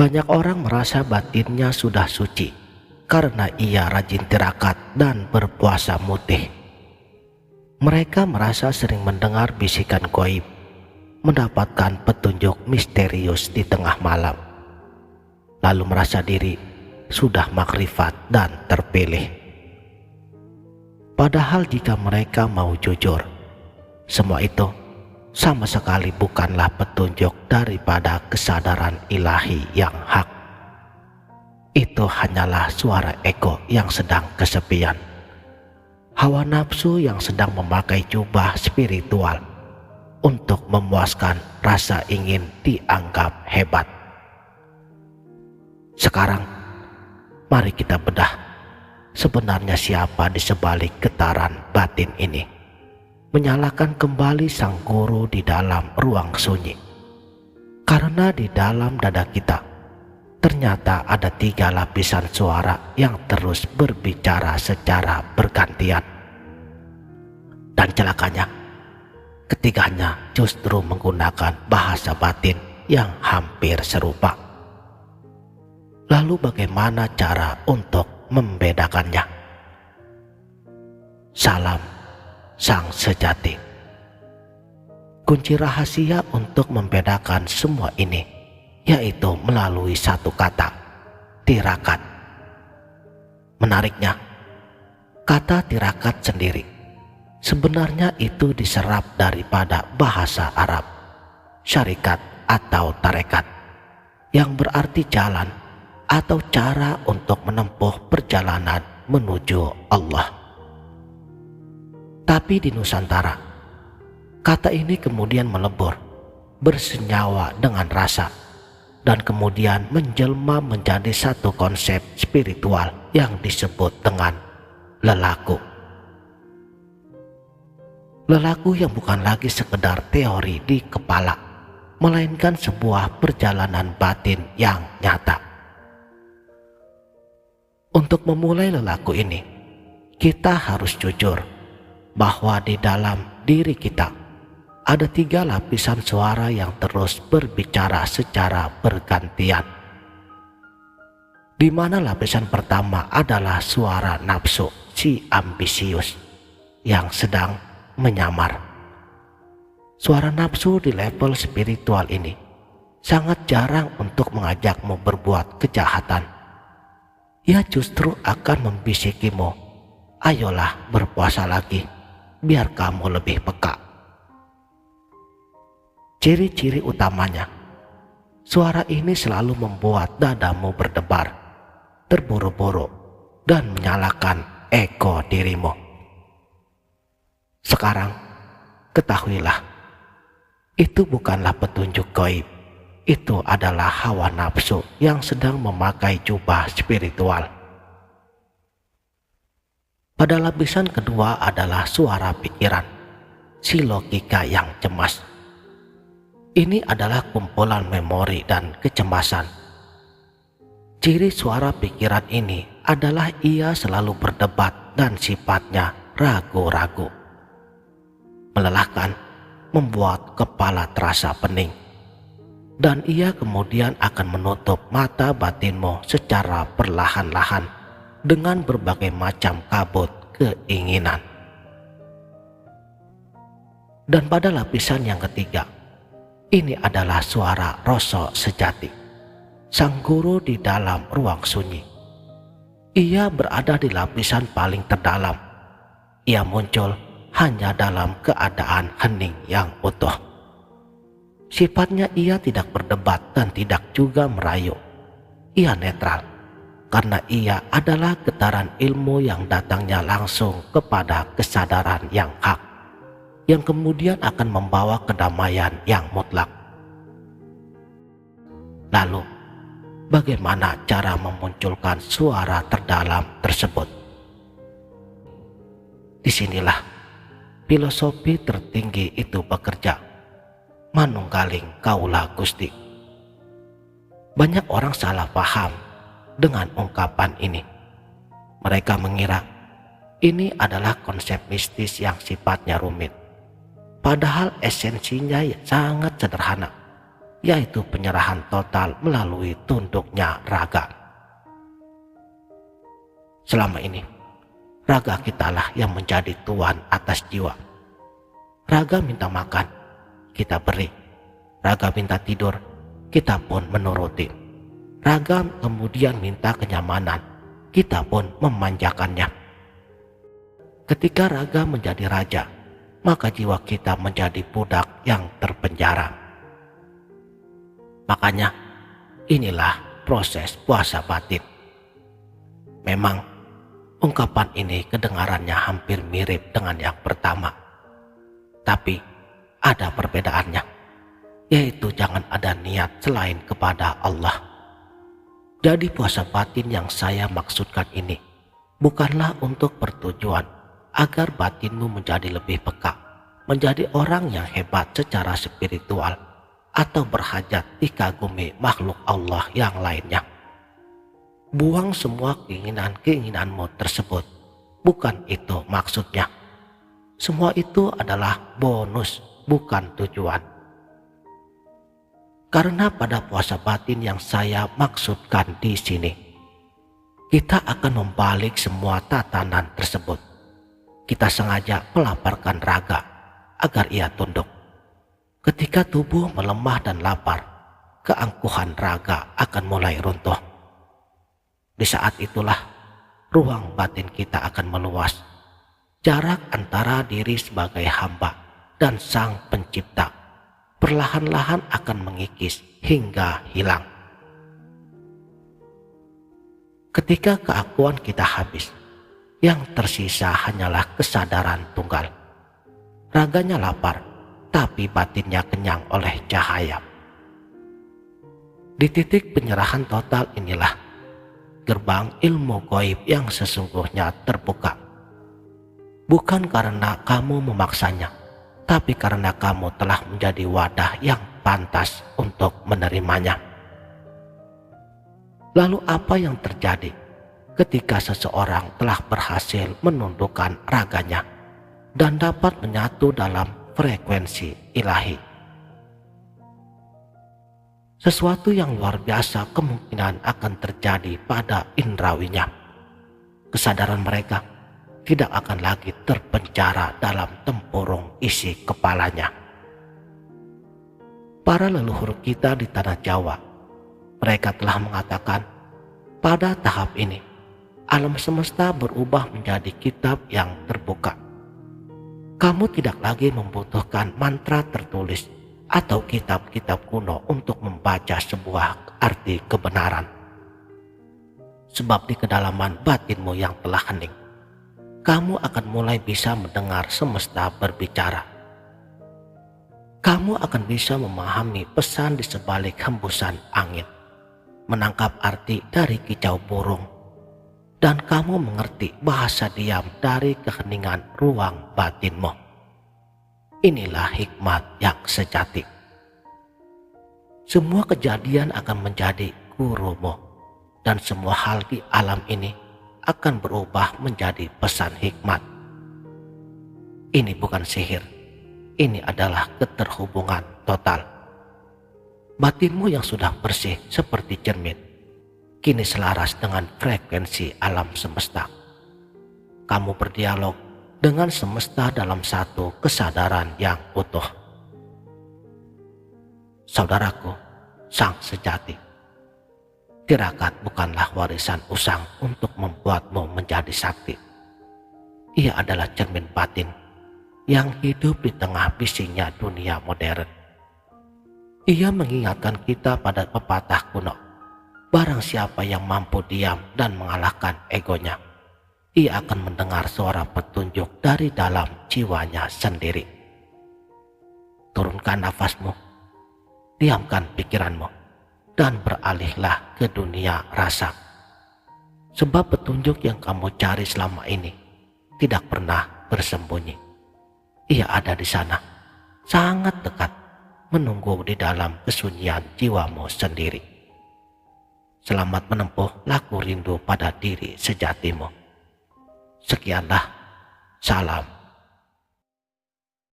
Banyak orang merasa batinnya sudah suci karena ia rajin tirakat dan berpuasa mutih. Mereka merasa sering mendengar bisikan gaib, mendapatkan petunjuk misterius di tengah malam, lalu merasa diri sudah makrifat dan terpilih. Padahal jika mereka mau jujur, semua itu sama sekali bukanlah petunjuk daripada kesadaran ilahi yang hak. Itu hanyalah suara ego yang sedang kesepian, hawa nafsu yang sedang memakai jubah spiritual untuk memuaskan rasa ingin dianggap hebat. Sekarang, mari kita bedah sebenarnya siapa di sebalik getaran batin ini. Menyalakan kembali sang guru di dalam ruang sunyi. Karena di dalam dada kita ternyata ada 3 lapisan suara yang terus berbicara secara bergantian. Dan celakanya, ketiganya justru menggunakan bahasa batin yang hampir serupa. Lalu bagaimana cara untuk membedakannya? Salam Sang Sejati. Kunci rahasia untuk membedakan semua ini yaitu melalui satu kata, tirakat. Menariknya, kata tirakat sendiri sebenarnya itu diserap daripada bahasa Arab, syarikat atau tarekat, yang berarti jalan atau cara untuk menempuh perjalanan menuju Allah. Tapi di Nusantara, kata ini kemudian melebur, bersenyawa dengan rasa, dan kemudian menjelma menjadi satu konsep spiritual yang disebut dengan lelaku. Lelaku yang bukan lagi sekedar teori di kepala, melainkan sebuah perjalanan batin yang nyata. Untuk memulai lelaku ini, kita harus jujur bahwa di dalam diri kita ada 3 lapisan suara yang terus berbicara secara bergantian. Di mana lapisan pertama adalah suara nafsu, si ambisius, yang sedang menyamar. Suara nafsu di level spiritual ini sangat jarang untuk mengajakmu berbuat kejahatan. Ia justru akan membisikimu, ayolah berpuasa lagi, biar kamu lebih peka. Ciri-ciri utamanya, suara ini selalu membuat dadamu berdebar, terburu-buru, dan menyalakan ego dirimu. Sekarang, ketahuilah, itu bukanlah petunjuk gaib. Itu adalah hawa nafsu yang sedang memakai jubah spiritual. Pada lapisan kedua adalah suara pikiran, si logika yang cemas. Ini adalah kumpulan memori dan kecemasan. Ciri suara pikiran ini adalah ia selalu berdebat dan sifatnya ragu-ragu. Melelahkan, membuat kepala terasa pening. Dan ia kemudian akan menutup mata batinmu secara perlahan-lahan dengan berbagai macam kabut keinginan. Dan pada lapisan yang ketiga, ini adalah suara rasa sejati, sang guru di dalam ruang sunyi. Ia berada di lapisan paling terdalam. Ia muncul hanya dalam keadaan hening yang utuh. Sifatnya ia tidak berdebat dan tidak juga merayu. Ia netral, karena ia adalah getaran ilmu yang datangnya langsung kepada kesadaran yang hak, yang kemudian akan membawa kedamaian yang mutlak. Lalu, bagaimana cara memunculkan suara terdalam tersebut? Disinilah filosofi tertinggi itu bekerja. Manunggaling Kaula Gusti. Banyak orang salah paham dengan ungkapan ini. Mereka mengira ini adalah konsep mistis yang sifatnya rumit. Padahal esensinya sangat sederhana. yaitu penyerahan total melalui tunduknya raga. Selama ini, raga kitalah yang menjadi tuan atas jiwa. Raga minta makan, kita beri. Raga minta tidur, kita pun menuruti. Raga kemudian minta kenyamanan, kita pun memanjakannya. Ketika raga menjadi raja, maka jiwa kita menjadi budak yang terpenjara. Makanya, inilah proses puasa batin. Memang, ungkapan ini kedengarannya hampir mirip dengan yang pertama. Tapi, ada perbedaannya, yaitu jangan ada niat selain kepada Allah. Jadi puasa batin yang saya maksudkan ini bukanlah untuk bertujuan agar batinmu menjadi lebih peka, menjadi orang yang hebat secara spiritual, atau berhajat dikagumi makhluk Allah yang lainnya. Buang semua keinginan-keinginanmu tersebut. Bukan itu maksudnya. Semua itu adalah bonus, bukan tujuan. Karena pada puasa batin yang saya maksudkan di sini, kita akan membalik semua tatanan tersebut. Kita sengaja melaparkan raga agar ia tunduk. Ketika tubuh melemah dan lapar, keangkuhan raga akan mulai runtuh. Di saat itulah ruang batin kita akan meluas. Jarak antara diri sebagai hamba dan Sang Pencipta perlahan-lahan akan mengikis hingga hilang. Ketika keakuan kita habis, yang tersisa hanyalah kesadaran tunggal. Raganya lapar, tapi batinnya kenyang oleh cahaya. Di titik penyerahan total inilah gerbang ilmu gaib yang sesungguhnya terbuka. Bukan karena kamu memaksanya, tapi karena kamu telah menjadi wadah yang pantas untuk menerimanya. Lalu apa yang terjadi ketika seseorang telah berhasil menundukkan raganya dan dapat menyatu dalam frekuensi ilahi? Sesuatu yang luar biasa kemungkinan akan terjadi pada indrawinya. Kesadaran mereka tidak akan lagi terpenjara dalam tempurung isi kepalanya. Para leluhur kita di tanah Jawa, mereka telah mengatakan, pada tahap ini, alam semesta berubah menjadi kitab yang terbuka. Kamu tidak lagi membutuhkan mantra tertulis atau kitab-kitab kuno untuk membaca sebuah arti kebenaran. Sebab di kedalaman batinmu yang telah hening, kamu akan mulai bisa mendengar semesta berbicara. Kamu akan bisa memahami pesan di sebalik hembusan angin, menangkap arti dari kicau burung, dan kamu mengerti bahasa diam dari keheningan ruang batinmu. Inilah hikmat yang sejati. Semua kejadian akan menjadi gurumu, dan semua hal di alam ini akan berubah menjadi pesan hikmat. Ini bukan sihir, ini adalah keterhubungan total. Batinmu yang sudah bersih seperti cermin, kini selaras dengan frekuensi alam semesta. Kamu berdialog dengan semesta dalam satu kesadaran yang utuh. Saudaraku, sang sejati, tirakat bukanlah warisan usang untuk membuatmu menjadi sakti. Ia adalah cermin batin yang hidup di tengah bisingnya dunia modern. Ia mengingatkan kita pada pepatah kuno, barang siapa yang mampu diam dan mengalahkan egonya, ia akan mendengar suara petunjuk dari dalam jiwanya sendiri. Turunkan nafasmu, diamkan pikiranmu, dan beralihlah ke dunia rasa. Sebab petunjuk yang kamu cari selama ini tidak pernah bersembunyi. Ia ada di sana, sangat dekat, menunggu di dalam kesunyian jiwamu sendiri. Selamat menempuh laku rindu pada diri sejatimu. Sekianlah, salam